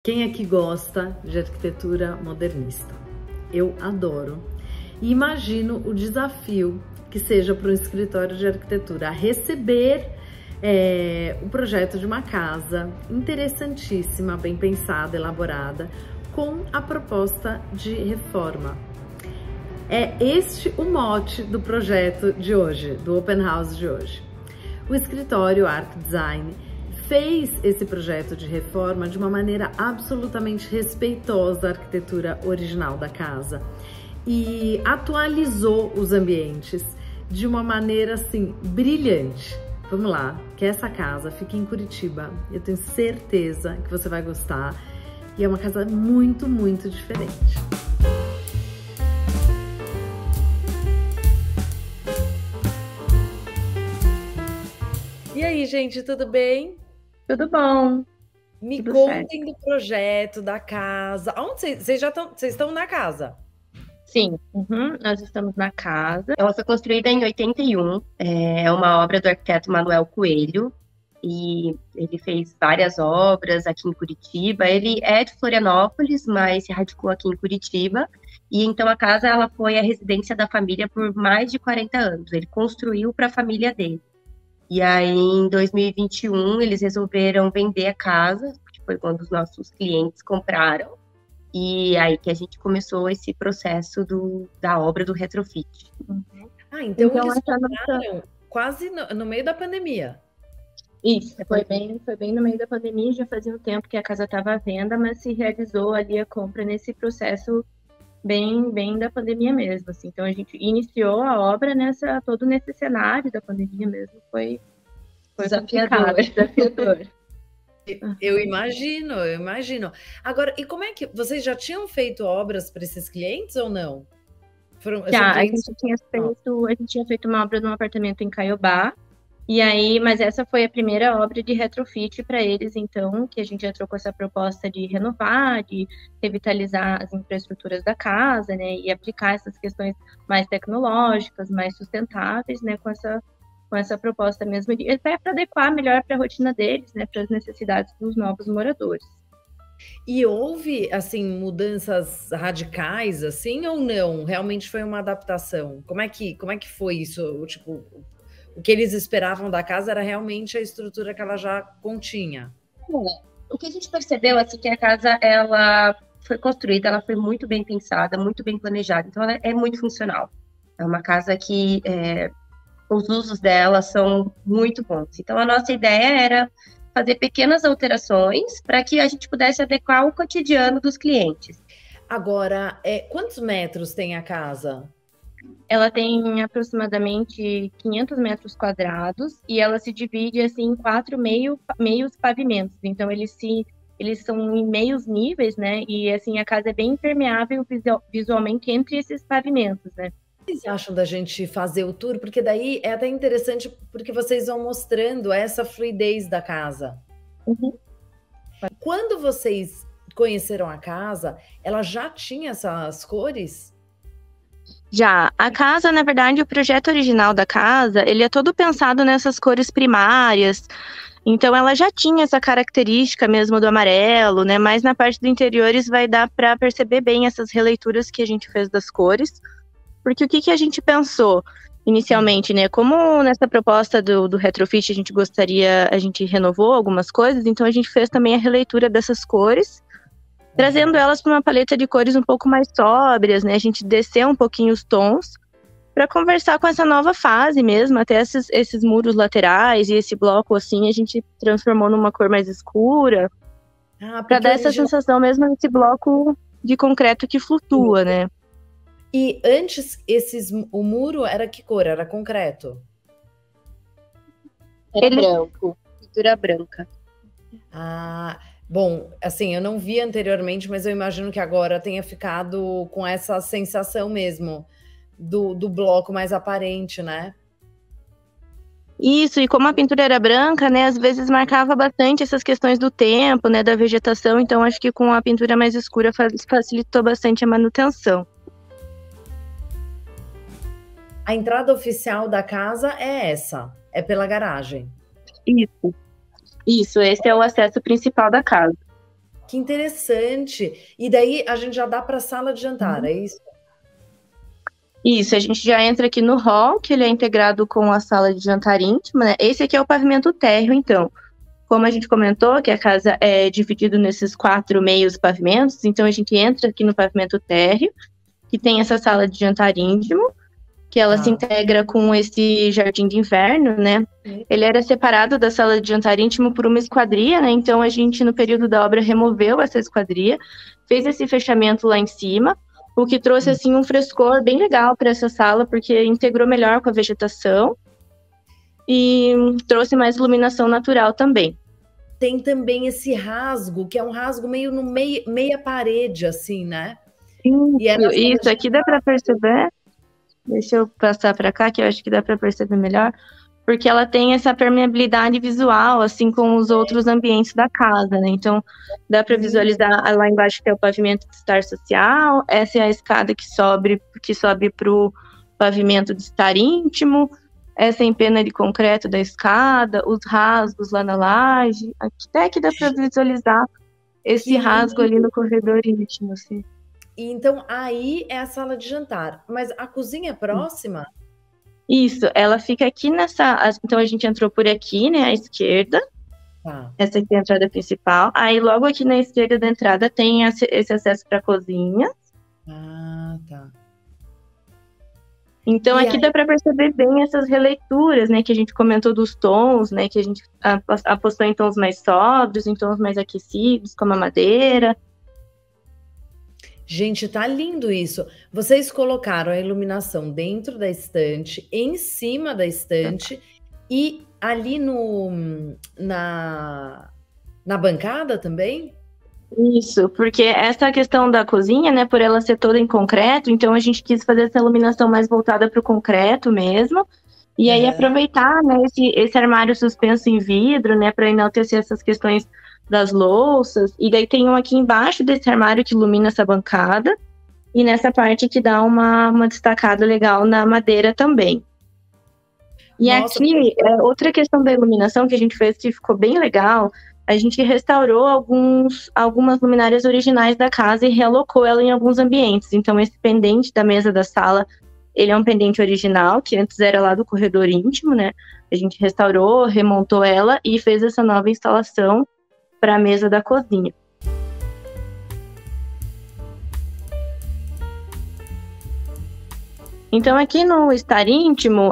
Quem aqui gosta de arquitetura modernista? Eu adoro. E imagino o desafio que seja para um escritório de arquitetura receber o projeto de uma casa interessantíssima, bem pensada, elaborada, com a proposta de reforma. É este o mote do projeto de hoje, do Open House de hoje. O escritório Arc Design fez esse projeto de reforma de uma maneira absolutamente respeitosa à arquitetura original da casa e atualizou os ambientes de uma maneira assim brilhante. Vamos lá, que essa casa fica em Curitiba. Eu tenho certeza que você vai gostar e é uma casa muito, muito diferente. E aí, gente, tudo bem? Tudo bom? Me Tudo contem certo. do projeto, da casa. Aonde vocês estão na casa? Sim, nós estamos na casa. Ela foi construída em 81. É uma obra do arquiteto Manuel Coelho. E ele fez várias obras aqui em Curitiba. Ele é de Florianópolis, mas se radicou aqui em Curitiba. E então a casa ela foi a residência da família por mais de 40 anos. Ele construiu para a família dele. E aí, em 2021, eles resolveram vender a casa, que foi quando os nossos clientes compraram. E aí que a gente começou esse processo da obra do retrofit. Ah, então eles essa nossa... compraram quase no meio da pandemia. Isso, foi bem no meio da pandemia, já fazia um tempo que a casa estava à venda, mas se realizou ali a compra nesse processo bem da pandemia mesmo, assim. Então a gente iniciou a obra todo nesse cenário da pandemia mesmo, foi Desafiador. Desafiador. Eu imagino. Agora, e como é que vocês já tinham feito obras para esses clientes ou não? Já, a gente tinha feito uma obra num apartamento em Caiobá. E aí, mas essa foi a primeira obra de retrofit para eles, então, que a gente entrou com essa proposta de renovar, de revitalizar as infraestruturas da casa, né, e aplicar essas questões mais tecnológicas, mais sustentáveis, né, com essa proposta mesmo, até para adequar melhor para a rotina deles, né, para as necessidades dos novos moradores. E houve, assim, mudanças radicais, assim, ou não? Realmente foi uma adaptação? Como é que foi isso? Tipo, o que eles esperavam da casa era realmente a estrutura que ela já continha. O que a gente percebeu é que a casa ela foi construída, ela foi muito bem pensada, muito bem planejada, então ela é muito funcional. É uma casa que os usos dela são muito bons. Então a nossa ideia era fazer pequenas alterações para que a gente pudesse adequar o cotidiano dos clientes. Agora, quantos metros tem a casa? Ela tem aproximadamente 500 metros quadrados e ela se divide assim, em 4 meios pavimentos. Então, eles são em meios níveis, né? E assim, a casa é bem impermeável visualmente entre esses pavimentos, né? O que vocês acham da gente fazer o tour? Porque daí é até interessante, porque vocês vão mostrando essa fluidez da casa. Uhum. Quando vocês conheceram a casa, ela já tinha essas cores? Já. A casa, na verdade, o projeto original da casa, ele é todo pensado nessas cores primárias. Então, ela já tinha essa característica mesmo do amarelo, né? Mas na parte do interiores vai dar para perceber bem essas releituras que a gente fez das cores. Porque o que a gente pensou inicialmente, né? Como nessa proposta do retrofit a gente renovou algumas coisas, então a gente fez também a releitura dessas cores, trazendo elas para uma paleta de cores um pouco mais sóbrias, né? A gente desceu um pouquinho os tons para conversar com essa nova fase mesmo, até esses muros laterais e esse bloco assim, a gente transformou numa cor mais escura, para dar essa sensação mesmo desse bloco de concreto que flutua, né? E antes, o muro era que cor? Era concreto? Era branco, pintura branca. Ah, bom, assim, eu não vi anteriormente, mas eu imagino que agora tenha ficado com essa sensação mesmo do bloco mais aparente, né? Isso, e como a pintura era branca, né, às vezes marcava bastante essas questões do tempo, né, da vegetação, então acho que com a pintura mais escura facilitou bastante a manutenção. A entrada oficial da casa é essa, é pela garagem. Isso, esse é o acesso principal da casa. Que interessante. E daí a gente já dá para a sala de jantar, é isso? Isso, a gente já entra aqui no hall, que ele é integrado com a sala de jantar íntima, né? Esse aqui é o pavimento térreo, então. Como a gente comentou, que a casa é dividida nesses 4 meios pavimentos, então a gente entra aqui no pavimento térreo, que tem essa sala de jantar íntimo, que ela se integra com esse jardim de inverno, né? Ele era separado da sala de jantar íntimo por uma esquadria, né? Então a gente, no período da obra, removeu essa esquadria, fez esse fechamento lá em cima, o que trouxe, assim, um frescor bem legal para essa sala, porque integrou melhor com a vegetação e trouxe mais iluminação natural também. Tem também esse rasgo, que é um rasgo meio no meia parede, assim, né? Isso aqui dá para perceber. Deixa eu passar para cá, que eu acho que dá para perceber melhor, porque ela tem essa permeabilidade visual, assim, com os outros ambientes da casa, né? Então, dá para visualizar lá embaixo que é o pavimento de estar social, essa é a escada que sobe para o pavimento de estar íntimo, essa empena de concreto da escada, os rasgos lá na laje, até que dá para visualizar esse rasgo ali no corredor íntimo, assim. Então, aí é a sala de jantar. Mas a cozinha é próxima? Isso, ela fica aqui nessa... Então, a gente entrou por aqui, né, à esquerda. Tá. Essa aqui é a entrada principal. Aí, logo aqui na esquerda da entrada, tem esse acesso para a cozinha. Ah, tá. Então, aqui dá para perceber bem essas releituras, né, que a gente comentou dos tons, né, que a gente apostou em tons mais sóbrios, em tons mais aquecidos, como a madeira. Gente, tá lindo isso. Vocês colocaram a iluminação dentro da estante, em cima da estante e ali na bancada também? Isso, porque essa questão da cozinha, né, por ela ser toda em concreto, então a gente quis fazer essa iluminação mais voltada para o concreto mesmo, e aí aproveitar, né, esse armário suspenso em vidro, né, para enaltecer essas questões das louças, e daí tem um aqui embaixo desse armário que ilumina essa bancada, e nessa parte que dá uma destacada legal na madeira também. E nossa, aqui, outra questão da iluminação que a gente fez que ficou bem legal, a gente restaurou algumas luminárias originais da casa e realocou ela em alguns ambientes. Então, esse pendente da mesa da sala, ele é um pendente original, que antes era lá do corredor íntimo, né? A gente restaurou, remontou ela e fez essa nova instalação para a mesa da cozinha. Então, aqui no estar íntimo,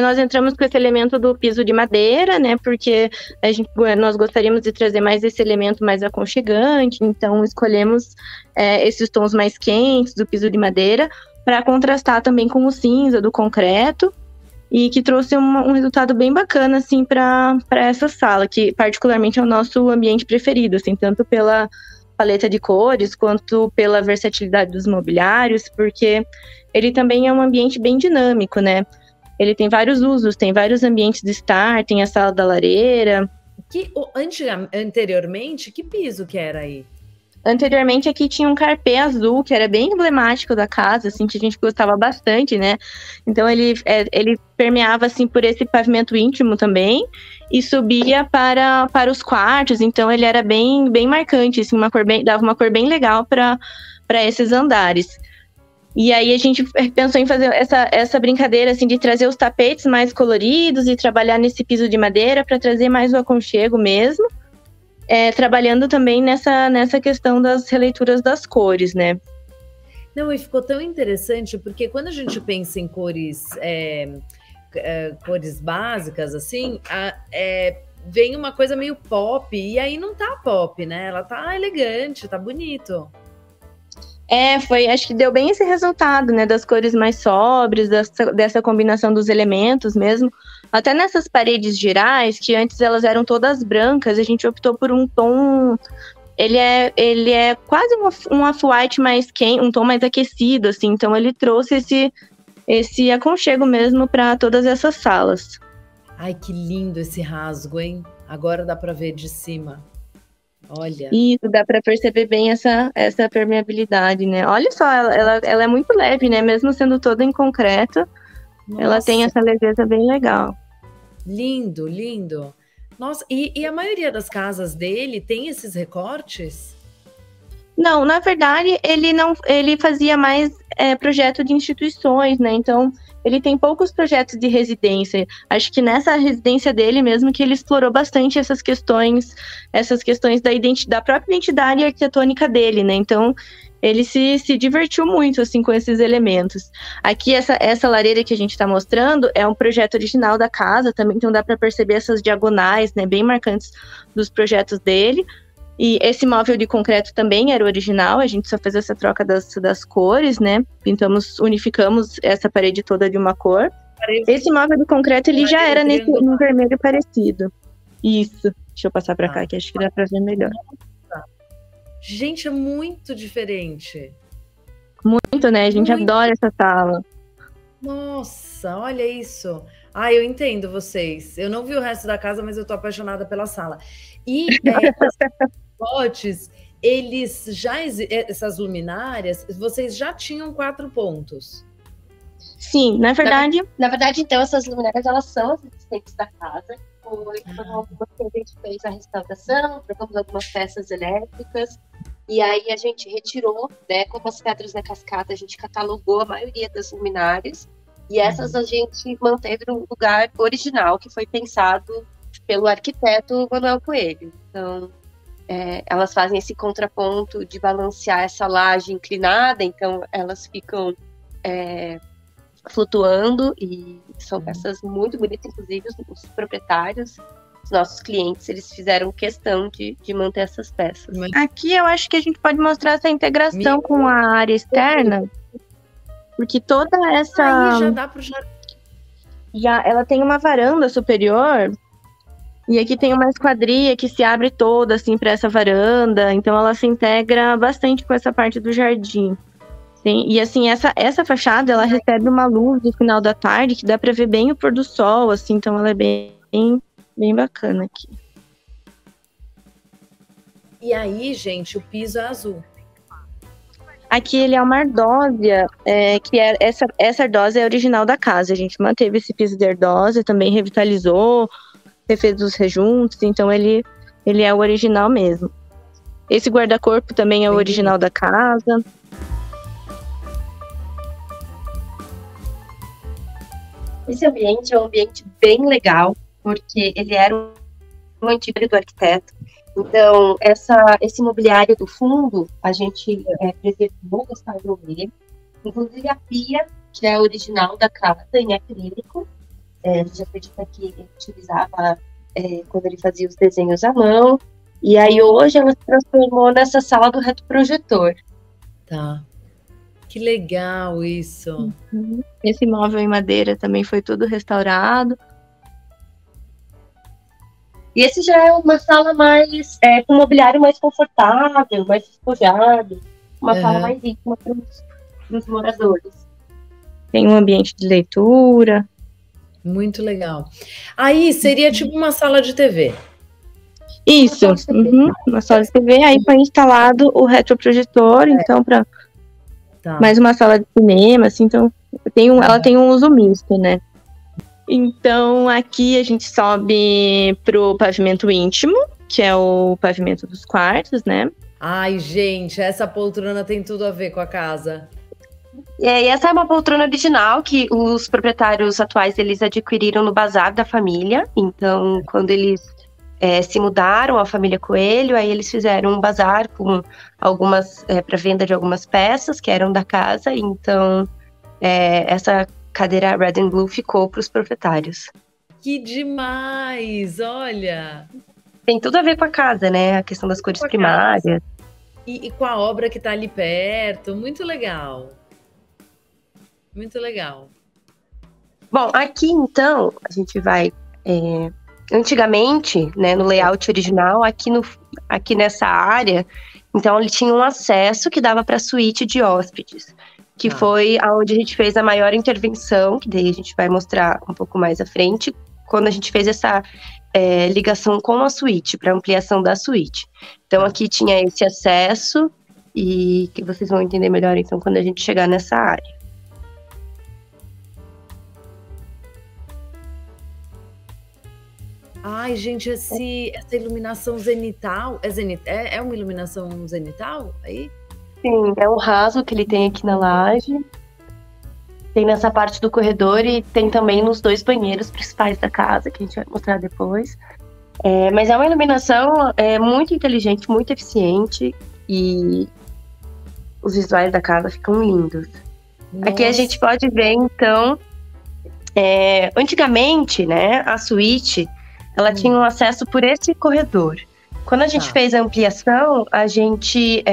nós entramos com esse elemento do piso de madeira, né? Porque nós gostaríamos de trazer mais esse elemento mais aconchegante, então escolhemos esses tons mais quentes do piso de madeira para contrastar também com o cinza do concreto, e que trouxe um resultado bem bacana, assim, para essa sala, que particularmente é o nosso ambiente preferido, assim, tanto pela paleta de cores, quanto pela versatilidade dos mobiliários, porque ele também é um ambiente bem dinâmico, né? Ele tem vários usos, tem vários ambientes de estar, tem a sala da lareira. Anteriormente, que piso que era aí? Anteriormente, aqui tinha um carpê azul, que era bem emblemático da casa, assim, que a gente gostava bastante, né? Então, ele permeava, assim, por esse pavimento íntimo também, e subia para os quartos, então ele era bem, bem marcante, assim, dava uma cor bem legal para esses andares. E aí a gente pensou em fazer essa brincadeira, assim, de trazer os tapetes mais coloridos e trabalhar nesse piso de madeira para trazer mais o aconchego mesmo, trabalhando também nessa questão das releituras das cores, né? Não, e ficou tão interessante, porque quando a gente pensa em cores básicas, assim, vem uma coisa meio pop, e aí não tá pop, né? Ela tá elegante, tá bonito. Acho que deu bem esse resultado, né, das cores mais sóbrias, dessa combinação dos elementos mesmo. Até nessas paredes gerais, que antes elas eram todas brancas, a gente optou por um tom... Ele é quase um off-white mais quente, um tom mais aquecido, assim. Então ele trouxe esse aconchego mesmo para todas essas salas. Ai, que lindo esse rasgo, hein? Agora dá para ver de cima. Olha. Isso, dá para perceber bem essa permeabilidade, né? Olha só, ela é muito leve, né? Mesmo sendo toda em concreto, nossa, ela tem essa leveza bem legal. Lindo, lindo. Nossa, e a maioria das casas dele tem esses recortes? Não, na verdade, ele não, ele fazia mais projeto de instituições, né? Então, ele tem poucos projetos de residência. Acho que nessa residência dele mesmo que ele explorou bastante essas questões da própria identidade arquitetônica dele, né? Então, ele se divertiu muito, assim, com esses elementos. Aqui, essa lareira que a gente está mostrando é um projeto original da casa também, então dá para perceber essas diagonais, né, bem marcantes dos projetos dele. E esse móvel de concreto também era o original, a gente só fez essa troca das cores, né? Unificamos essa parede toda de uma cor. Esse móvel de concreto, ele já era no vermelho parecido. Isso. Deixa eu passar para cá, que acho que dá para ver melhor. Gente, é muito diferente. Muito, né? A gente adora essa sala. Nossa, olha isso. Ah, eu entendo vocês. Eu não vi o resto da casa, mas eu tô apaixonada pela sala. E potes, eles já essas luminárias, vocês já tinham 4 pontos? Sim, na verdade, então, essas luminárias, elas são as existentes da casa. Foram algumas que a gente fez a restauração, trocamos algumas peças elétricas, e aí a gente retirou, né, como as pedras da cascata, a gente catalogou a maioria das luminárias, e essas a gente manteve no lugar original, que foi pensado pelo arquiteto Manuel Coelho. Então, elas fazem esse contraponto de balancear essa laje inclinada, então elas ficam flutuando, e são peças muito bonitas, inclusive os proprietários, os nossos clientes, eles fizeram questão de manter essas peças. Aqui eu acho que a gente pode mostrar essa integração com a área externa, porque toda essa... Aí já dá pro jardim. Ela tem uma varanda superior, e aqui tem uma esquadria que se abre toda, assim, para essa varanda, então ela se integra bastante com essa parte do jardim. E assim, essa fachada, ela recebe uma luz no final da tarde, que dá para ver bem o pôr do sol, assim, então ela é bem bacana aqui. E aí, gente, o piso é azul. Aqui ele é uma ardósia, que essa ardósia é original da casa. A gente manteve esse piso de ardósia, também revitalizou, refez os rejuntos, então ele é o original mesmo. Esse guarda-corpo também é o original da casa. Esse ambiente é um ambiente bem legal, porque ele era um antigo do arquiteto. Então, esse mobiliário do fundo, a gente preservou, restaurou ele. Inclusive a pia, que é original da casa, em acrílico. A gente acredita que ele utilizava quando ele fazia os desenhos à mão. E aí hoje ela se transformou nessa sala do retroprojetor. Tá. Que legal isso. Uhum. Esse móvel em madeira também foi todo restaurado. E esse já é uma sala mais, com mobiliário mais confortável, mais despojado. Uma sala mais íntima para os moradores. Tem um ambiente de leitura. Muito legal. Aí seria tipo uma sala de TV. Isso, uma sala de TV. Aí foi instalado o retroprojetor, então para mais uma sala de cinema, assim, então ela tem um uso misto, né? Então aqui a gente sobe pro pavimento íntimo, que é o pavimento dos quartos, né? Ai, gente, essa poltrona tem tudo a ver com a casa. E essa é uma poltrona original que os proprietários atuais eles adquiriram no bazar da família. Então, quando eles se mudaram, a família Coelho, aí eles fizeram um bazar com algumas para venda de algumas peças que eram da casa. Então, essa cadeira Red and Blue ficou para os proprietários. Que demais! Olha! Tem tudo a ver com a casa, né? A questão das cores primárias. E com a obra que está ali perto. Muito legal. Muito legal. Bom, aqui então, a gente vai... antigamente, né, no layout original, aqui nessa área, então ele tinha um acesso que dava para a suíte de hóspedes, que foi onde a gente fez a maior intervenção, que daí a gente vai mostrar um pouco mais à frente, quando a gente fez essa ligação com a suíte, para ampliação da suíte. Então aqui tinha esse acesso, e que vocês vão entender melhor então quando a gente chegar nessa área. Ai, gente, essa iluminação zenital, é uma iluminação zenital aí? Sim, é um raso que ele tem aqui na laje. Tem nessa parte do corredor e tem também nos 2 banheiros principais da casa, que a gente vai mostrar depois. Mas é uma iluminação muito inteligente, muito eficiente e os visuais da casa ficam lindos. Nossa. Aqui a gente pode ver, então, antigamente, né, a suíte, ela tinha um acesso por esse corredor. Quando a gente fez a ampliação, a gente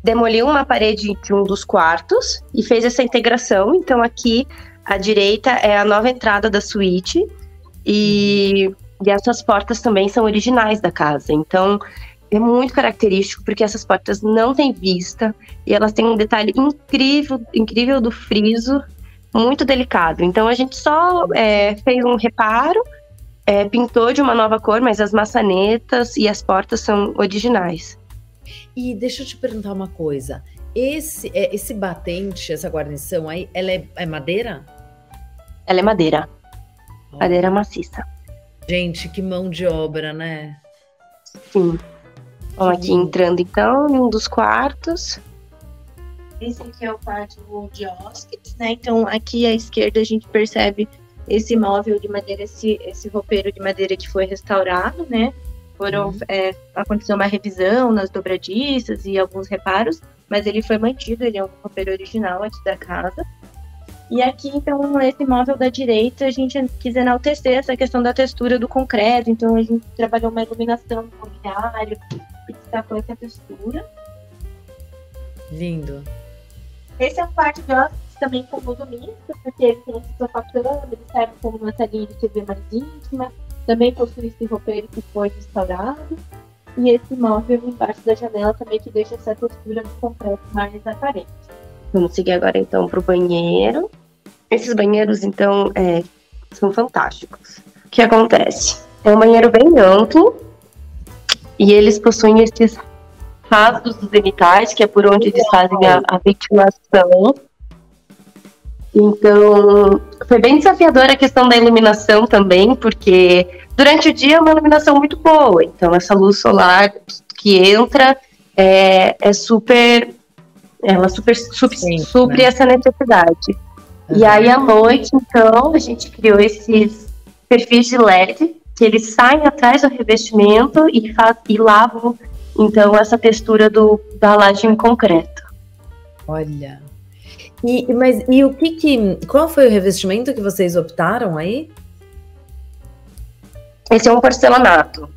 demoliu uma parede de um dos quartos e fez essa integração. Então aqui, à direita, é a nova entrada da suíte e essas portas também são originais da casa. Então é muito característico porque essas portas não têm vista e elas têm um detalhe incrível do friso, muito delicado. Então a gente só fez um reparo, pintou de uma nova cor, mas as maçanetas e as portas são originais. E deixa eu te perguntar uma coisa. Esse batente, essa guarnição aí, ela é madeira? Ela é madeira. Madeira maciça. Gente, que mão de obra, né? Sim. Vamos aqui entrando, então, em um dos quartos. Esse aqui é o quarto de hóspedes, né? Então, aqui à esquerda a gente percebe esse móvel de madeira, esse roupeiro de madeira que foi restaurado, né? Aconteceu uma revisão nas dobradiças e alguns reparos, mas ele foi mantido, ele é um roupeiro original aqui da casa. E aqui, então, esse móvel da direita, a gente quis enaltecer essa questão da textura do concreto, então a gente trabalhou uma iluminação no mobiliário que destacou essa textura. Lindo. Esse é um quarto de hóspedes também com uso misto, porque ele tem esse sofá-cama, ele serve como uma salinha de TV mais íntima. Também possui esse roupeiro que foi restaurado. E esse móvel embaixo da janela também que deixa essa textura do concreto mais aparente. Vamos seguir agora então para o banheiro. Esses banheiros então são fantásticos. O que acontece? É um banheiro bem amplo e eles possuem esses rasos zenitais, que é por onde eles fazem a ventilação. Então, foi bem desafiadora a questão da iluminação também, porque durante o dia é uma iluminação muito boa. Então, essa luz solar que entra ela supre essa necessidade. E aí, à noite, então, a gente criou esses perfis de LED, que eles saem atrás do revestimento e lavam, então, essa textura da laje em concreto. Olha... qual foi o revestimento que vocês optaram aí? Esse é um porcelanato.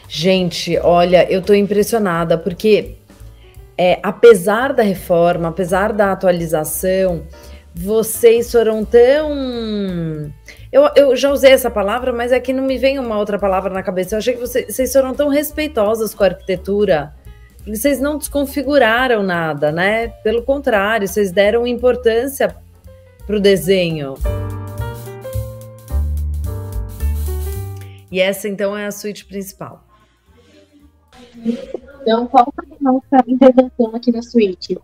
Gente, olha, eu tô impressionada, porque apesar da reforma, apesar da atualização, vocês foram tão... Eu já usei essa palavra, mas é que não me vem uma outra palavra na cabeça. Eu achei que vocês foram tão respeitosas com a arquitetura, porque vocês não desconfiguraram nada, né? Pelo contrário, vocês deram importância para o desenho. E essa, então, é a suíte principal. Então, qual foi a nossa intervenção aqui na suíte?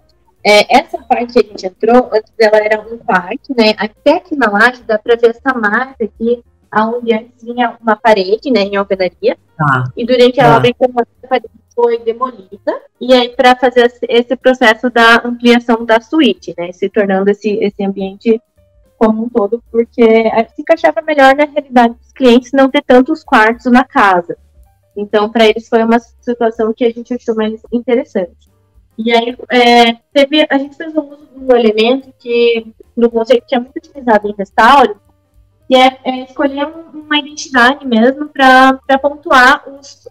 Essa parte que a gente entrou, antes dela era um quarto, né? Até aqui na laje dá para ver essa marca aqui, onde antes tinha uma parede, né, em alvenaria. E durante a obra, então, a parede foi demolida. E aí, para fazer esse processo da ampliação da suíte, né? Se tornando esse ambiente como um todo, porque se encaixava melhor na realidade dos clientes não ter tantos quartos na casa. Então, para eles foi uma situação que a gente achou mais interessante. E aí, a gente fez um uso de um elemento no conceito que é muito utilizado em restauro, que é escolher uma identidade mesmo para pontuar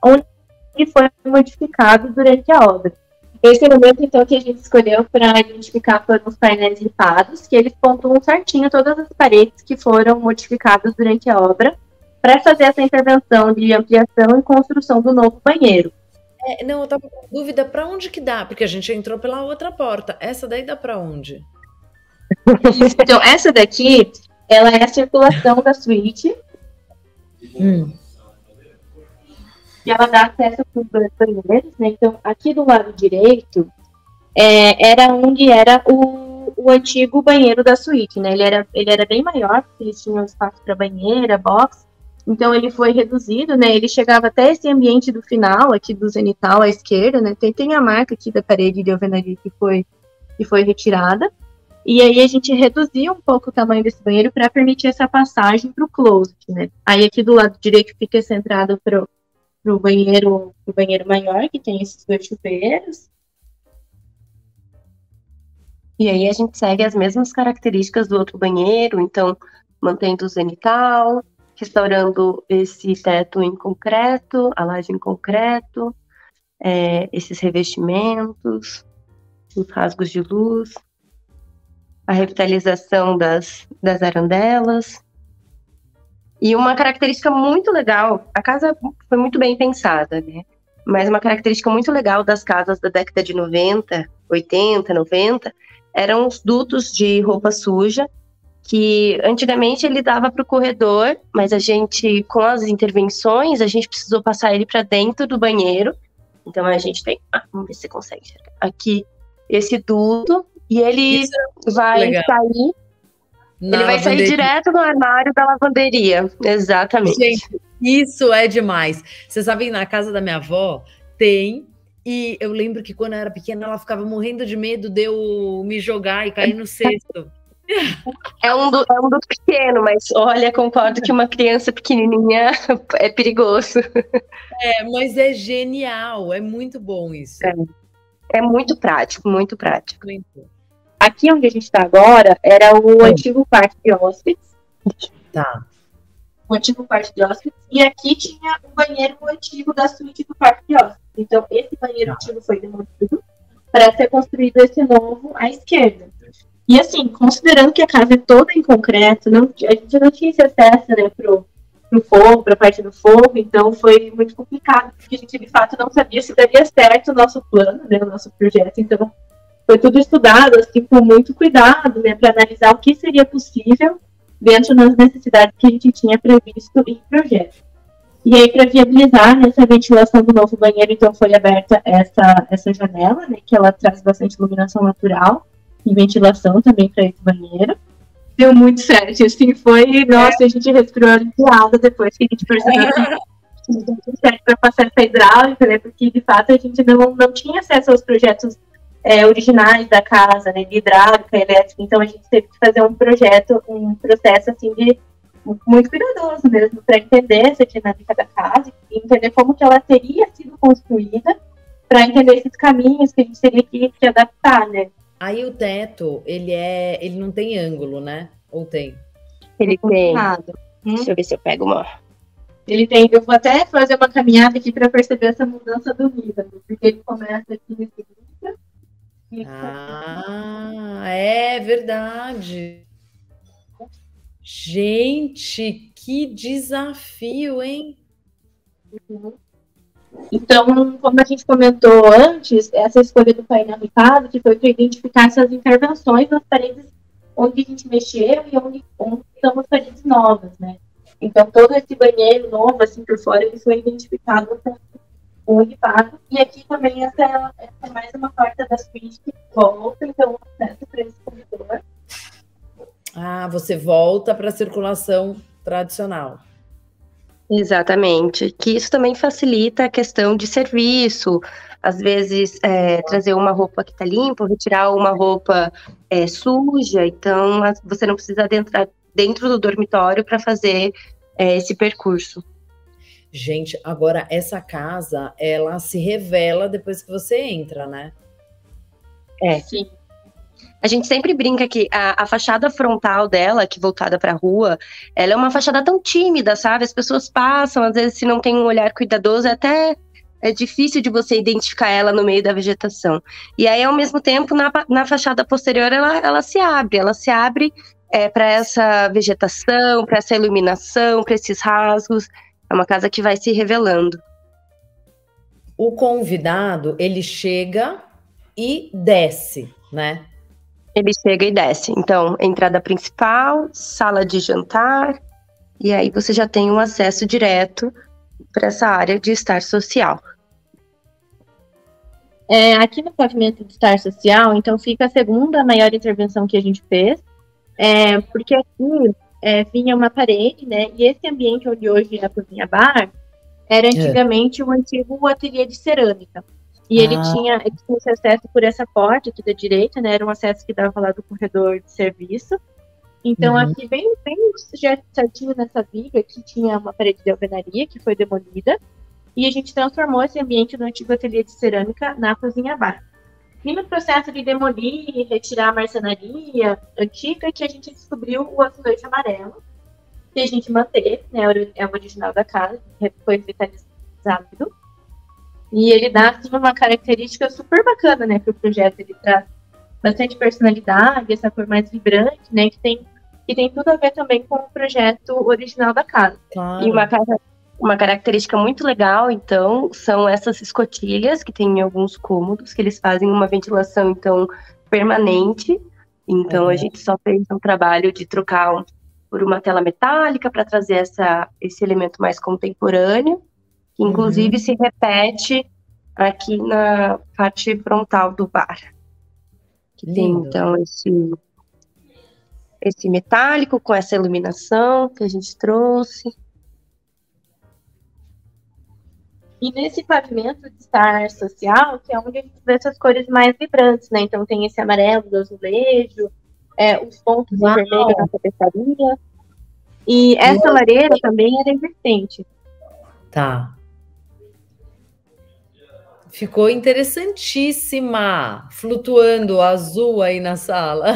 onde foi modificado durante a obra. Esse elemento, então, que a gente escolheu para identificar foram os painéis ripados, que eles pontuam certinho todas as paredes que foram modificadas durante a obra, para fazer essa intervenção de ampliação e construção do novo banheiro. Não, eu estava com dúvida, para onde que dá? Porque a gente entrou pela outra porta. Essa daí dá para onde? Então, essa daqui, ela é a circulação da suíte. E ela dá acesso para os banheiros, né? Então, aqui do lado direito, era onde era o antigo banheiro da suíte, né? Ele era bem maior, porque eles tinham espaço para banheira, box. Então ele foi reduzido, né? Ele chegava até esse ambiente do final, aqui do zenital à esquerda, né? Tem a marca aqui da parede de alvenaria que foi retirada. E aí a gente reduziu um pouco o tamanho desse banheiro para permitir essa passagem para o closet, né? Aí aqui do lado direito fica essa entrada pro banheiro maior, que tem esses 2 chuveiros. E aí a gente segue as mesmas características do outro banheiro, então mantendo o zenital, restaurando esse teto em concreto, a laje em concreto, esses revestimentos, os rasgos de luz, a revitalização das arandelas. E uma característica muito legal, a casa foi muito bem pensada, né? Mas uma característica muito legal das casas da década de 90, 80, 90, eram os dutos de roupa suja, que antigamente ele dava para o corredor, mas a gente, com as intervenções, a gente precisou passar ele para dentro do banheiro. Então a gente tem, vamos ver se você consegue enxergar, aqui esse duto, e ele vai sair, ele vai sair direto no armário da lavanderia, exatamente. Gente, isso é demais. Vocês sabem, na casa da minha avó tem, e eu lembro que quando eu era pequena ela ficava morrendo de medo de eu me jogar e cair no cesto. É um duto pequeno, mas olha, concordo que uma criança pequenininha é perigoso. Mas é genial, é muito bom isso. É muito prático, muito prático. Aqui onde a gente está agora era o antigo quarto de hóspedes. Tá. O antigo quarto de hóspedes. E aqui tinha o banheiro antigo da suíte do quarto de hóspedes. Então, esse banheiro antigo foi demolido para ser construído esse novo à esquerda. E assim, considerando que a casa é toda em concreto, a gente não tinha esse acesso, né, pro fogo, para a parte do fogo, então foi muito complicado, porque a gente de fato não sabia se daria certo o nosso plano, né, o nosso projeto. Então, foi tudo estudado, assim, com muito cuidado, né, para analisar o que seria possível dentro das necessidades que a gente tinha previsto em projeto. E aí, para viabilizar essa ventilação do novo banheiro, então foi aberta essa janela, né, que ela traz bastante iluminação natural e ventilação também para esse banheiro. Deu muito certo, assim, foi, nossa, a gente respirou aliviada depois que a gente percebeu que deu tudo certo para passar essa hidráulica, né, porque de fato a gente não tinha acesso aos projetos originais da casa, né, de hidráulica, elétrica, então a gente teve que fazer um processo assim de muito cuidadoso mesmo, para entender essa dinâmica da casa e entender como que ela teria sido construída, para entender esses caminhos que a gente teria que adaptar, né. Aí o teto, ele não tem ângulo, né? Ou tem? Ele tem. Deixa eu ver se eu pego uma. Ele tem. Eu vou até fazer uma caminhada aqui para perceber essa mudança do nível, porque ele começa aqui nesse nível. É verdade. Gente, que desafio, hein? Então, como a gente comentou antes, essa escolha do painel Ricardo, que foi para identificar essas intervenções nas paredes onde a gente mexeu e onde são as paredes novas, né? Então, todo esse banheiro novo, assim, por fora, ele foi identificado com o Ricardo. E aqui também essa é mais uma porta da suíte que volta, então, acesso para esse corredor. Você volta para a circulação tradicional. Exatamente, que isso também facilita a questão de serviço, às vezes trazer uma roupa que está limpa, retirar uma roupa suja, então você não precisa adentrar dentro do dormitório para fazer esse percurso. Gente, agora essa casa, ela se revela depois que você entra, né? Sim. A gente sempre brinca que a fachada frontal dela, que voltada para a rua, ela é uma fachada tão tímida, sabe? As pessoas passam, às vezes, se não tem um olhar cuidadoso, é difícil de você identificar ela no meio da vegetação. E aí, ao mesmo tempo, na fachada posterior, ela se abre para essa vegetação, para essa iluminação, para esses rasgos. É uma casa que vai se revelando. O convidado, ele chega e desce, né? Ele chega e desce. Então, entrada principal, sala de jantar, e aí você já tem um acesso direto para essa área de estar social. Aqui no pavimento de estar social, então fica a segunda maior intervenção que a gente fez, porque aqui vinha uma parede, né? E esse ambiente onde hoje é a cozinha bar era antigamente um antigo ateliê de cerâmica. E ele tinha esse acesso por essa porta aqui da direita, né? Era um acesso que dava lá do corredor de serviço. Então, aqui, bem certinho nessa viga, aqui tinha uma parede de alvenaria que foi demolida. E a gente transformou esse ambiente do antigo ateliê de cerâmica na cozinha bar. E no processo de demolir e retirar a marcenaria antiga, que a gente descobriu o azulejo amarelo, que a gente manteve, né? É o original da casa, foi revitalizado. E ele dá assim, uma característica super bacana, né, para o projeto. Ele traz bastante personalidade, essa cor mais vibrante, né, que tem tudo a ver também com o projeto original da casa. Claro. E uma característica muito legal, então, são essas escotilhas que tem em alguns cômodos, que eles fazem uma ventilação, então, permanente. Então, a gente só fez um trabalho de trocar por uma tela metálica para trazer esse elemento mais contemporâneo, que inclusive se repete aqui na parte frontal do bar. Que tem, então, esse metálico com essa iluminação que a gente trouxe. E nesse pavimento de estar social, que é onde a gente vê essas cores mais vibrantes, né? Então tem esse amarelo do azulejo, os pontos em vermelho na tapeçaria. E essa lareira também era invertente. Tá. Ficou interessantíssima, flutuando azul aí na sala.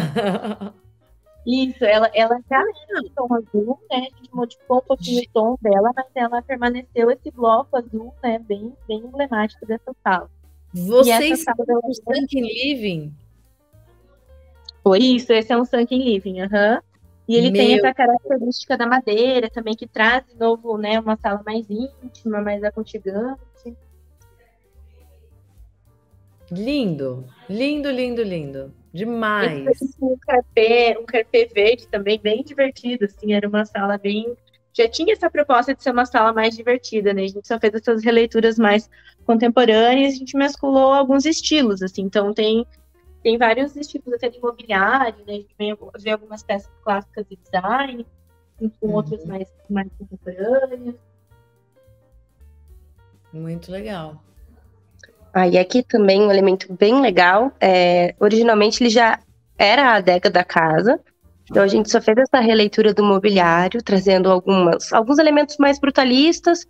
Isso, ela já era um tom azul, né? A gente modificou um pouquinho o tom dela, mas ela permaneceu esse bloco azul, né? Bem emblemático dessa sala. Vocês são um sunken living? Isso, esse é um sunken living, E ele tem essa característica da madeira também, que traz de novo, né, uma sala mais íntima, mais aconchegante. Lindo, lindo, lindo, lindo. Demais. Um carpê verde também, bem divertido, assim, era uma sala bem... Já tinha essa proposta de ser uma sala mais divertida, né? A gente só fez essas releituras mais contemporâneas, a gente mesclou alguns estilos, assim, então tem vários estilos até de imobiliário, né? A gente vê algumas peças clássicas de design, com outras mais contemporâneas. Muito legal. E aqui também um elemento bem legal, originalmente ele já era a adega da casa, então a gente só fez essa releitura do mobiliário, trazendo alguns elementos mais brutalistas,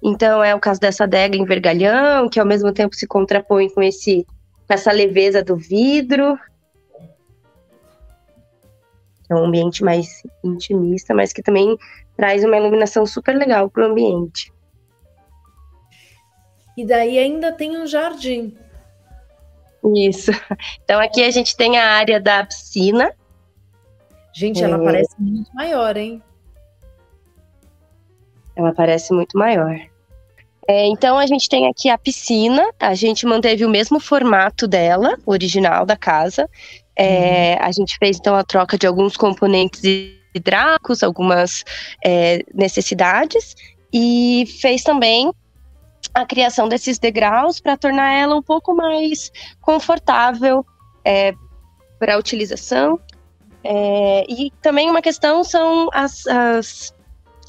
então é o caso dessa adega em vergalhão, que ao mesmo tempo se contrapõe com essa leveza do vidro, é um ambiente mais intimista, mas que também traz uma iluminação super legal para o ambiente. E daí ainda tem um jardim. Isso. Então aqui a gente tem a área da piscina. Gente, ela parece muito maior, hein? Ela parece muito maior. Então a gente tem aqui a piscina. A gente manteve o mesmo formato dela, original da casa. A gente fez então a troca de alguns componentes hidráulicos, algumas necessidades. E fez também a criação desses degraus para tornar ela um pouco mais confortável para a utilização. E também uma questão são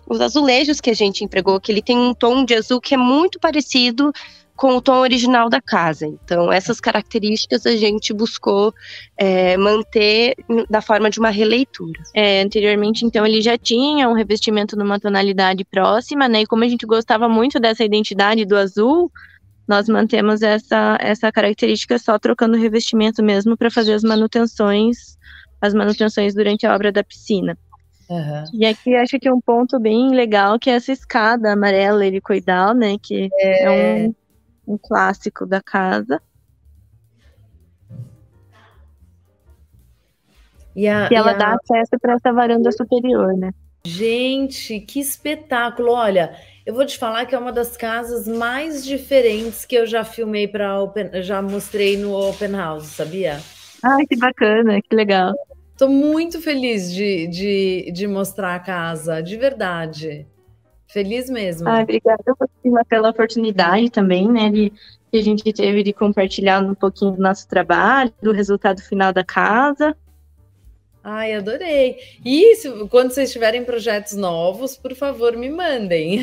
os azulejos que a gente empregou, que ele tem um tom de azul que é muito parecido com o tom original da casa. Então, essas características a gente buscou manter da forma de uma releitura. Anteriormente, então, ele já tinha um revestimento numa tonalidade próxima, né? E como a gente gostava muito dessa identidade do azul, nós mantemos essa característica só trocando o revestimento mesmo para fazer as manutenções durante a obra da piscina. E aqui acho que é um ponto bem legal, que é essa escada amarela helicoidal, né? Que é um clássico da casa. E ela dá acesso para essa varanda superior, né? Gente, que espetáculo! Olha, eu vou te falar que é uma das casas mais diferentes que eu já filmei já mostrei no Open House, sabia? Que bacana, que legal. Tô muito feliz de mostrar a casa, de verdade. Feliz mesmo. Obrigada pela oportunidade também, né, que a gente teve de compartilhar um pouquinho do nosso trabalho, do resultado final da casa. Ai, adorei. E quando vocês tiverem projetos novos, por favor, me mandem.